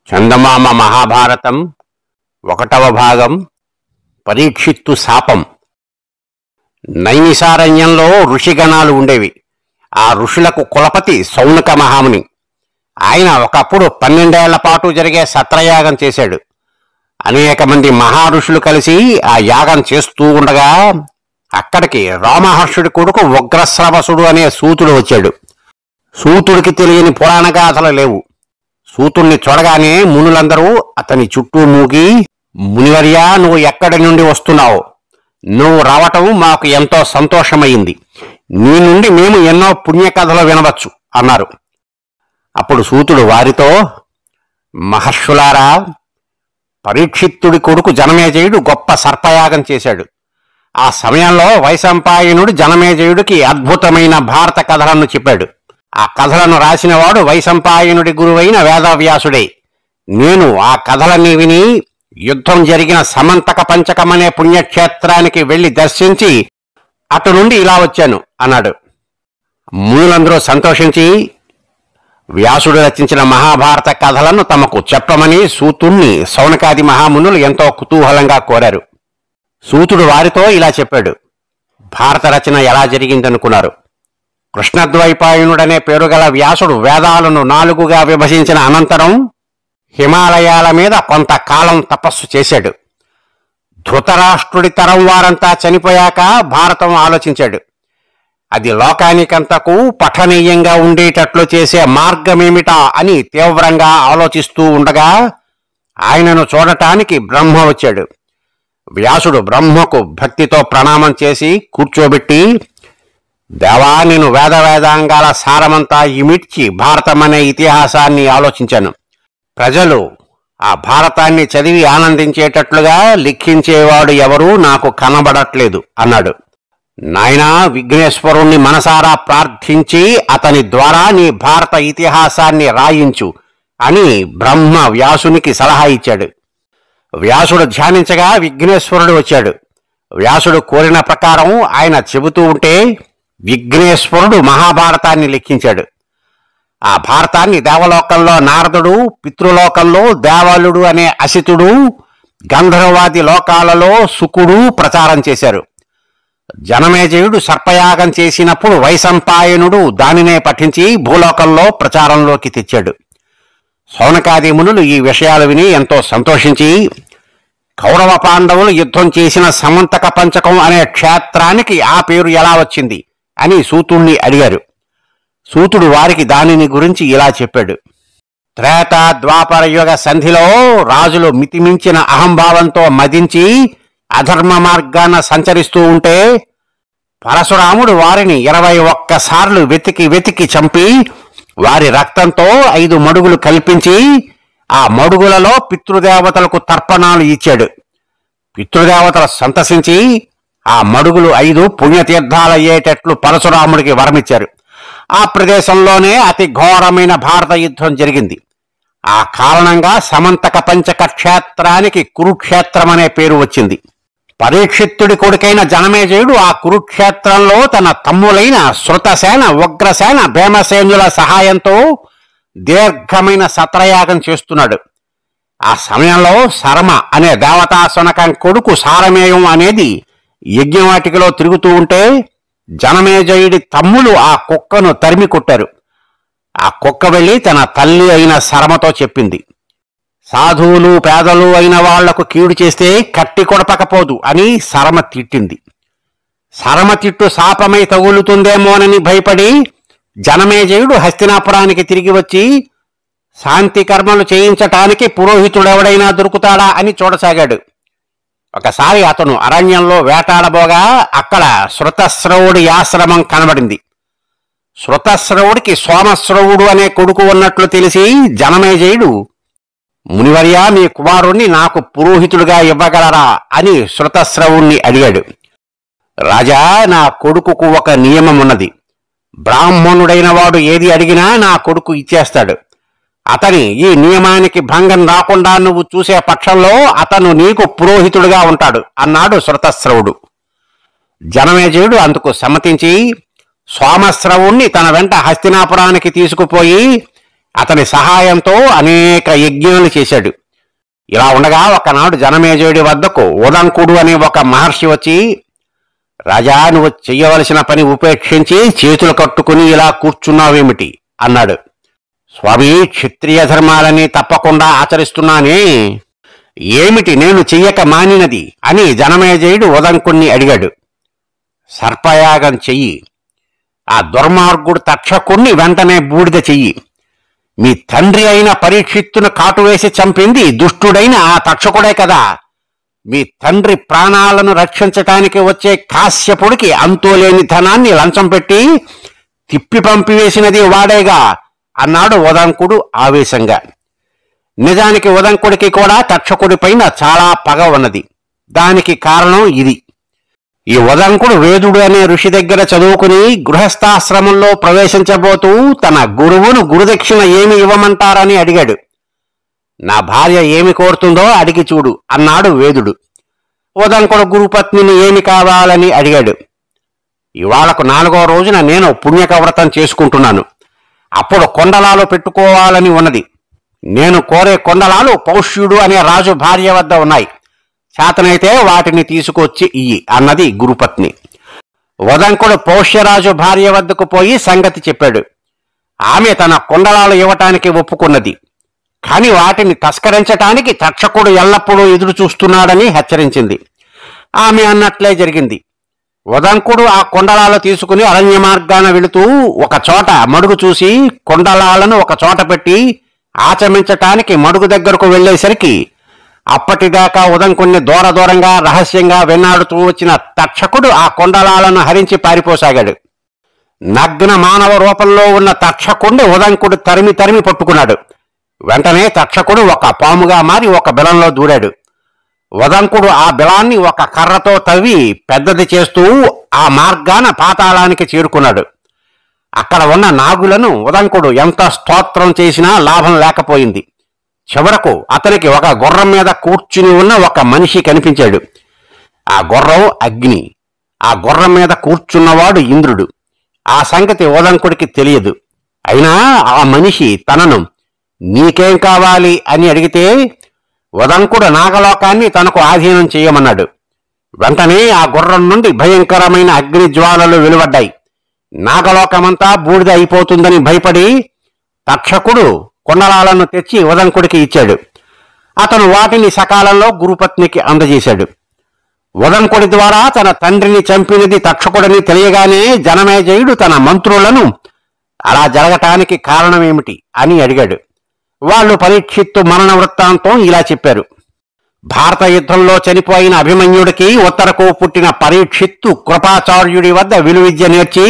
చందమామ మహాభారతం 1వ భాగం పరీక్షిత్తు శాపం. నైమిసారణ్యంలో ఋషిగణాలు ఉండేవి. ఆ ఋషులకు కులపతి శౌనక మహాముని. ఆయన ఒకప్పుడు 12 ఏళ్ల పాటు జరిగే సత్రయాగం చేశాడు. అనేక మంది మహారుషులు కలిసి ఆ యాగం చేస్తూ ఉండగా అక్కడికి రామహర్షుడి కొడుకు ఉగ్రశ్రవసుడు అనే సూతుడు వచ్చాడు. సూతుడికి తెలియని పురాణ గాథలు లేవు. సూతుణ్ణి చూడగానే మునులందరూ అతని చుట్టూ మూగి, మునివర్యా, నువ్వు ఎక్కడి నుండి వస్తున్నావు? నువ్వు రావటం మాకు ఎంతో సంతోషమైంది. నీ నుండి మేము ఎన్నో పుణ్యకథలు వినవచ్చు అన్నారు. అప్పుడు సూతుడు వారితో, మహర్షులారా, పరీక్షిత్తుడి కొడుకు జనమేజయుడు గొప్ప సర్పయాగం చేశాడు. ఆ సమయంలో వైశంపాయనుడు జనమేజయుడికి అద్భుతమైన భారత కథలను చెప్పాడు. ఆ కథలను రాసినవాడు వైశంపాయనుడి గురువైన వేదవ్యాసుడే. నేను ఆ కథలన్నీ విని యుద్ధం జరిగిన సమంతక పంచకమనే పుణ్యక్షేత్రానికి వెళ్లి దర్శించి అటు నుండి ఇలా వచ్చాను అన్నాడు. మునులందరూ సంతోషించి వ్యాసుడు రచించిన మహాభారత కథలను తమకు చెప్పమని సూతుణ్ణి శౌనకాది మహామునులు ఎంతో కుతూహలంగా కోరారు. సూతుడు వారితో ఇలా చెప్పాడు. భారత రచన ఎలా జరిగిందనుకున్నారు? కృష్ణద్వైపాయనుడనే పేరుగల వ్యాసుడు వేదాలను 4గా విభజించిన అనంతరం హిమాలయాల మీద కొంతకాలం తపస్సు చేశాడు. ధృతరాష్ట్రుడి తరం వారంతా చనిపోయాక భారతం ఆలోచించాడు. అది లోకానికంతకు పఠనీయంగా ఉండేటట్లు చేసే మార్గమేమిటా అని తీవ్రంగా ఆలోచిస్తూ ఉండగా ఆయనను చూడటానికి బ్రహ్మ వచ్చాడు. వ్యాసుడు బ్రహ్మకు భక్తితో ప్రణామం చేసి కూర్చోబెట్టి, దేవా, నేను వేదాంగాల సారమంతా ఇమిడ్చి భారతమనే ఇతిహాసాన్ని ఆలోచించాను. ప్రజలు ఆ భారతాన్ని చదివి ఆనందించేటట్లుగా లిఖించేవాడు ఎవరూ నాకు కనబడట్లేదు అన్నాడు. నాయనా, విఘ్నేశ్వరుణ్ణి మనసారా ప్రార్థించి అతని ద్వారా నీ భారత ఇతిహాసాన్ని రాయించు అని బ్రహ్మ వ్యాసునికి సలహా ఇచ్చాడు. వ్యాసుడు ధ్యానించగా విఘ్నేశ్వరుడు వచ్చాడు. వ్యాసుడు కోరిన ప్రకారం ఆయన చెబుతూ ఉంటే విఘ్నేశ్వరుడు మహాభారతాన్ని లిఖించాడు. ఆ భారతాన్ని దేవలోకంలో నారదుడు, పితృలోకంలో దేవలుడు అనే అసితుడు, గంధర్వాది లోకాలలో సుకుడు ప్రచారం చేశారు. జనమేజయుడు సర్పయాగం చేసినప్పుడు వైశంపాయనుడు దానినే పఠించి భూలోకంలో ప్రచారంలోకి తెచ్చాడు. శౌనకాది మునులు ఈ విషయాలు విని ఎంతో సంతోషించి, కౌరవ పాండవులు యుద్ధం చేసిన సమంతక పంచకం అనే క్షేత్రానికి ఆ పేరు ఎలా వచ్చింది అని సూతుణ్ణి అడిగారు. సూతుడు వారికి దానిని గురించి ఇలా చెప్పాడు. త్రేత ద్వాపర యుగ సంధిలో రాజులు మితిమించిన అహంభావంతో మదించి అధర్మ మార్గాన సంచరిస్తూ ఉంటే పరశురాముడు వారిని 21 సార్లు వెతికి చంపి వారి రక్తంతో 5 మడుగులు కల్పించి ఆ మడుగులలో పితృదేవతలకు తర్పణాలు ఇచ్చాడు. పితృదేవతలు సంతసించి ఆ మడుగులు 5 పుణ్యతీర్థాలయ్యేటట్లు పరశురాముడికి వరమిచ్చారు. ఆ ప్రదేశంలోనే అతి ఘోరమైన భారత యుద్ధం జరిగింది. ఆ కారణంగా సమంతక పంచక క్షేత్రానికి కురుక్షేత్రం అనే పేరు వచ్చింది. పరీక్షిత్తుడి కొడుకైన జనమేజయుడు ఆ కురుక్షేత్రంలో తన తమ్ములైన శృతసేన, ఉగ్రసేన, భీమసేనుల సహాయంతో దీర్ఘమైన సత్రయాగం చేస్తున్నాడు. ఆ సమయంలో శర్మ అనే దేవతా శునకం కొడుకు సారమేయం అనేది యజ్ఞవాటికలో తిరుగుతూ ఉంటే జనమేజయుడి తమ్ములు ఆ కుక్కను తరిమి కొట్టారు. ఆ కుక్క వెళ్ళి తన తల్లి అయిన శర్మతో చెప్పింది, సాధువులు పేదలు అయిన వాళ్లకు కీడు చేస్తే కట్టి కొడపకపోదు అని శర్మ తిట్టింది. శర్మ తిట్టు శాపమై తగులుతుందేమోనని భయపడి జనమేజయుడు హస్తినాపురానికి తిరిగి వచ్చి శాంతి కర్మలు చేయించటానికి పురోహితుడెవడైనా దొరుకుతాడా అని చూడసాగాడు. ఒకసారి అతను అరణ్యంలో వేటాడబోగా అక్కడ శృతశ్రవుడి ఆశ్రమం కనబడింది. శృతశ్రవుడికి సోమశ్రవుడు అనే కొడుకు ఉన్నట్లు తెలిసి జనమేజయుడు, మునివర్యా, మీ కుమారుణ్ణి నాకు పురోహితుడిగా ఇవ్వగలరా అని శృతశ్రవుణ్ణి అడిగాడు. రాజా, నా కొడుకుకు ఒక నియమం ఉన్నది. బ్రాహ్మణుడైన వాడు ఏది అడిగినా నా కొడుకు ఇచ్చేస్తాడు. అతని ఈ నియమానికి భంగం రాకుండా నువ్వు చూసే పక్షంలో అతను నీకు పురోహితుడిగా ఉంటాడు అన్నాడు శృతశ్రవుడు. జనమేజయుడు అందుకు సమ్మతించి సోమశ్రవుణ్ణి తన వెంట హస్తినాపురానికి తీసుకుపోయి అతని సహాయంతో అనేక యజ్ఞాలు చేశాడు. ఇలా ఉండగా ఒకనాడు జనమేజయుడి వద్దకు ఉదంకుడు అనే ఒక మహర్షి వచ్చి, రాజా, నువ్వు చెయ్యవలసిన పని ఉపేక్షించి చేతులు కట్టుకుని ఇలా కూర్చున్నావేమిటి అన్నాడు. స్వామి, క్షత్రియ ధర్మాలని తప్పకుండా ఆచరిస్తున్నానే, ఏమిటి నేను చెయ్యక మానినది అని జనమేజయుడు ఉదంకుణ్ణి అడిగాడు. సర్పయాగం చెయ్యి, ఆ దుర్మార్గుడు తక్షకుణ్ణి వెంటనే బూడిద చెయ్యి. మీ తండ్రి అయిన పరీక్షిత్తును కాటువేసి చంపింది దుష్టుడైన ఆ తక్షకుడే కదా. మీ తండ్రి ప్రాణాలను రక్షించటానికి వచ్చే కాశ్యపుడికి అంతులేని ధనాన్ని లంచం పెట్టి తిప్పి పంపివేసినది వాడేగా అన్నాడు ఉదంకుడు ఆవేశంగా. నిజానికి ఉదంకుడికి కూడా తక్షకుడి పైన చాలా పగ ఉన్నది. దానికి కారణం ఇది. ఈ ఉదంకుడు వేదుడు అనే ఋషి దగ్గర చదువుకుని గృహస్థాశ్రమంలో ప్రవేశించబోతూ తన గురువును గురుదక్షిణ ఏమి ఇవ్వమంటారని అడిగాడు. నా భార్య ఏమి కోరుతుందో అడిగి చూడు అన్నాడు వేదుడు. ఉదంకుడు గురుపత్నిని ఏమి కావాలని అడిగాడు. ఇవాళకు 4వ రోజున నేను పుణ్యకవ్రతం చేసుకుంటున్నాను. అప్పుడు కొండలాలు పెట్టుకోవాలని ఉన్నది. నేను కోరే కొండలాలు పౌష్యుడు అనే రాజు భార్య వద్ద ఉన్నాయి. చేతనైతే వాటిని తీసుకొచ్చి ఇయ్యి అన్నది గురుపత్ని. ఉదంకుడు పౌష్యరాజు భార్య వద్దకు పోయి సంగతి చెప్పాడు. ఆమె తన కొండలాలు ఇవ్వటానికి ఒప్పుకున్నది. కాని వాటిని తస్కరించటానికి తక్షకుడు ఎల్లప్పుడూ ఎదురు చూస్తున్నాడని హెచ్చరించింది. ఆమె అన్నట్లే జరిగింది. ఉదంకుడు ఆ కొండలాలు తీసుకుని అరణ్య మార్గాన వెళుతూ ఒక చోట మడుగు చూసి కొండలాలను ఒక చోట పెట్టి ఆచమించటానికి మడుగు దగ్గరకు వెళ్లేసరికి అప్పటిదాకా ఉదంకుణ్ణి దూరంగా రహస్యంగా వెన్నాడుతూ వచ్చిన తక్షకుడు ఆ కొండలాలను హరించి పారిపోసాగాడు. నగ్న మానవ రూపంలో ఉన్న తక్షకుణ్ణి ఉదంకుడు తరిమి పట్టుకున్నాడు. వెంటనే తక్షకుడు ఒక పాముగా మారి ఒక బిలంలో దూరాడు. ఉదంకుడు ఆ బిలాన్ని ఒక కర్రతో తవ్వి పెద్దది చేస్తూ ఆ మార్గాన పాతాళానికి చేరుకున్నాడు. అక్కడ ఉన్న నాగులను ఉదంకుడు ఎంత స్తోత్రం చేసినా లాభం లేకపోయింది. చివరకు అతనికి ఒక గుర్రం మీద కూర్చుని ఉన్న ఒక మనిషి కనిపించాడు. ఆ గుర్రం అగ్ని. ఆ గుర్రం మీద కూర్చున్నవాడు ఇంద్రుడు. ఆ సంగతి ఉదంకుడికి తెలియదు. అయినా ఆ మనిషి తనను నీకేం కావాలి అని అడిగితే ఉదంకుడు నాగలోకాన్ని తనకు ఆధీనం చేయమన్నాడు. వెంటనే ఆ గుర్రం నుండి భయంకరమైన అగ్ని జ్వాలలు వెలువడ్డాయి. నాగలోకమంతా బూడిద అయిపోతుందని భయపడి తక్షకుడు కొండలాలను తెచ్చి ఉదంకుడికి ఇచ్చాడు. అతను వాటిని సకాలంలో గురుపత్నికి అందజేశాడు. ఉదంకుడి ద్వారా తన తండ్రిని చంపినది తక్షకుడని తెలియగానే జనమేజయుడు తన మంత్రులను అలా జరగటానికి కారణమేమిటి అని అడిగాడు. వాళ్ళు పరీక్షిత్తు మరణ వృత్తాంతం ఇలా చెప్పారు. భారత యుద్ధంలో చనిపోయిన అభిమన్యుడికి ఉత్తరకు పుట్టిన పరీక్షిత్తు కృపాచార్యుడి వద్ద విలువిద్య నేర్చి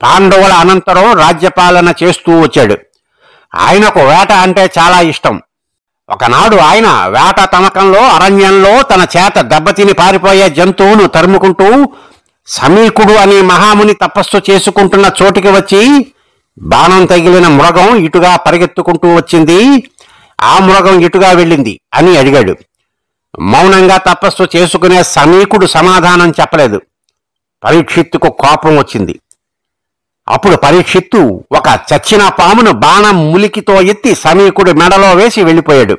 పాండవుల అనంతరం రాజ్యపాలన చేస్తూ వచ్చాడు. ఆయనకు వేట అంటే చాలా ఇష్టం. ఒకనాడు ఆయన వేట తమకంలో అరణ్యంలో తన చేత దెబ్బతిని పారిపోయే జంతువును తరుముకుంటూ సమీకుడు అనే మహాముని తపస్సు చేసుకుంటున్న చోటికి వచ్చి బాణం తగిలిన మృగం ఇటుగా పరిగెత్తుకుంటూ వచ్చింది, ఆ మృగం ఇటుగా వెళ్ళింది అని అడిగాడు. మౌనంగా తపస్సు చేసుకునే సమీకుడు సమాధానం చెప్పలేదు. పరీక్షిత్తుకు కోపం వచ్చింది. అప్పుడు పరీక్షిత్తు ఒక చచ్చిన పామును బాణం ములికితో ఎత్తి సమీకుడి మెడలో వేసి వెళ్ళిపోయాడు.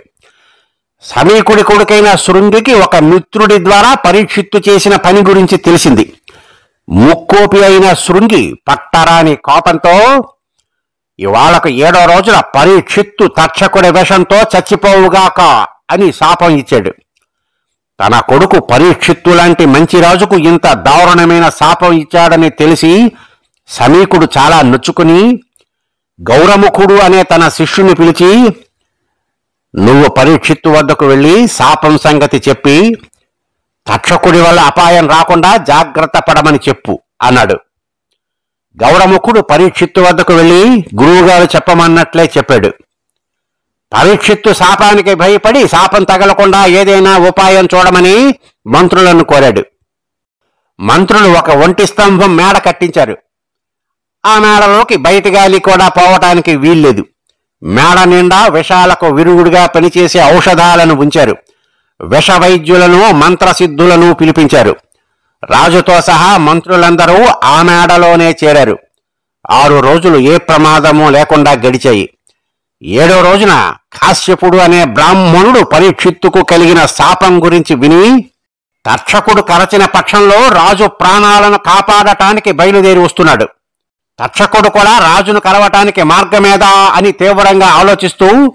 సమీకుడి కొడుకైన శృంగికి ఒక మిత్రుడి ద్వారా పరీక్షిత్తు చేసిన పని గురించి తెలిసింది. ముక్కోపి అయిన శృంగి పట్టరాని కోపంతో ఇవాళకు 7వ రోజున పరీక్షిత్తు తక్షకుడి విషంతో చచ్చిపోవుగాక అని శాపం ఇచ్చాడు. తన కొడుకు పరీక్షిత్తు లాంటి మంచి రాజుకు ఇంత దారుణమైన శాపం ఇచ్చాడని తెలిసి సమీకుడు చాలా నొచ్చుకుని గౌరముఖుడు అనే తన శిష్యుని పిలిచి, నువ్వు పరీక్షిత్తు వద్దకు వెళ్ళి శాపం సంగతి చెప్పి తక్షకుడి వల్ల అపాయం రాకుండా జాగ్రత్త పడమని చెప్పు అన్నాడు. గౌరముఖుడు పరీక్షిత్తు వద్దకు వెళ్ళి గురువుగారు చెప్పమన్నట్లే చెప్పాడు. పరీక్షిత్తు శాపానికి భయపడి శాపం తగలకుండా ఏదైనా ఉపాయం చూడమని మంత్రులను కోరాడు. మంత్రులు ఒక ఒంటి స్తంభం మేడ కట్టించారు. ఆ మేడలోకి బయటి గాలి కూడా పోవటానికి వీల్లేదు. మేడ నిండా విషాలకు విరుగుడుగా పనిచేసే ఔషధాలను ఉంచారు. విష వైద్యులను మంత్రసిద్ధులను పిలిపించారు. రాజుతో సహా మంత్రులందరూ ఆ మేడలోనే చేరారు. 6 రోజులు ఏ ప్రమాదము లేకుండా గడిచాయి. ఏడో రోజున కాశ్యపుడు అనే బ్రాహ్మణుడు పరీక్షిత్తుకు కలిగిన శాపం గురించి విని తక్షకుడు కరచిన పక్షంలో రాజు ప్రాణాలను కాపాడటానికి బయలుదేరి వస్తున్నాడు. తక్షకుడు కూడా రాజును కలవటానికి మార్గమేదా అని తీవ్రంగా ఆలోచిస్తూ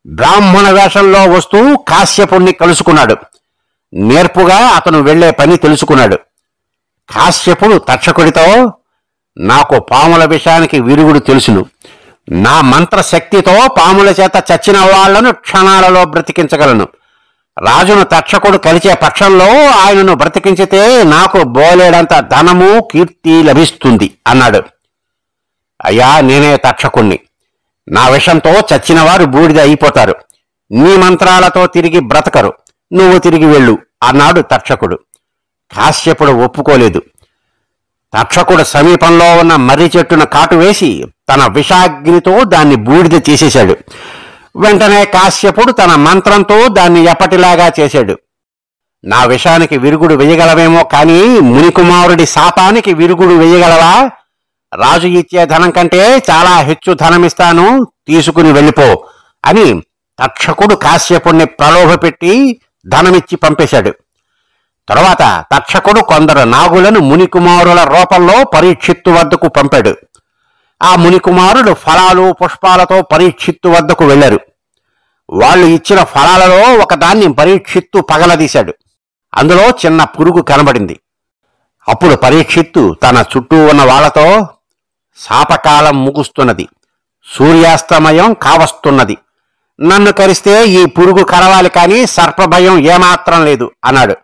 బ్రాహ్మణ వేషంలో వస్తూ కాశ్యపుణ్ణి కలుసుకున్నాడు. నేర్పుగా అతను వెళ్లే పని తెలుసుకున్నాడు. కాశ్యపుడు తక్షకుడితో, నాకు పాముల విషయానికి విరుగుడు తెలుసును. నా మంత్రశక్తితో పాముల చేత చచ్చిన వాళ్లను క్షణాలలో బ్రతికించగలను. రాజును తక్షకుడు కలిసే పక్షంలో ఆయనను బ్రతికించితే నాకు బోలెడంత ధనము కీర్తి లభిస్తుంది అన్నాడు. అయ్యా, నేనే తక్షకుణ్ణి. నా విషంతో చచ్చిన వారు బూడిద అయిపోతారు. నీ మంత్రాలతో తిరిగి బ్రతకరు. నువ్వు తిరిగి వెళ్ళు అన్నాడు తక్షకుడు. కాశ్యపుడు ఒప్పుకోలేదు. తక్షకుడు సమీపంలో ఉన్న మర్రి చెట్టును కాటు వేసి తన విషాగ్నితో దాన్ని బూడిద చేసేశాడు. వెంటనే కాశ్యపుడు తన మంత్రంతో దాన్ని ఎప్పటిలాగా చేశాడు. నా విషానికి విరుగుడు వేయగలవేమో కానీ మునికుమారుడి శాపానికి విరుగుడు వేయగలవా? రాజు ఇచ్చే ధనం కంటే చాలా హెచ్చు ధనమిస్తాను, తీసుకుని వెళ్ళిపో అని తక్షకుడు కాశ్యపుణ్ణి ప్రలోభపెట్టి ధనమిచ్చి పంపేశాడు. తరువాత తక్షకుడు కొందరు నాగులను మునికుమారుల రూపంలో పరీక్షిత్తు వద్దకు పంపాడు. ఆ మునికుమారుడు ఫలాలు పుష్పాలతో పరీక్షిత్తు వద్దకు వెళ్లారు. వాళ్ళు ఇచ్చిన ఫలాలలో ఒకదాన్ని పరీక్షిత్తు పగలదీశాడు. అందులో చిన్న పురుగు కనబడింది. అప్పుడు పరీక్షిత్తు తన చుట్టూ ఉన్న వాళ్లతో, శాపకాలం ముగుస్తున్నది, సూర్యాస్తమయం కావస్తున్నది. నన్ను కరిస్తే ఈ పురుగు కరవాలి కానీ సర్పభయం ఏమాత్రం లేదు అన్నాడు.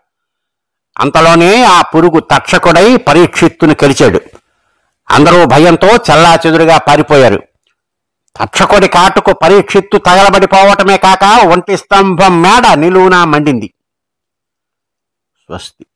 అంతలోనే ఆ పురుగు తక్షకుడై పరీక్షిత్తును కరిచాడు. అందరూ భయంతో చెల్లాచెదురుగా పారిపోయారు. తక్షకుడి కాటుకు పరీక్షిత్తు తగలబడిపోవటమే కాక ఒంటి స్తంభం మేడ నిలువునా మండింది. స్వస్తి.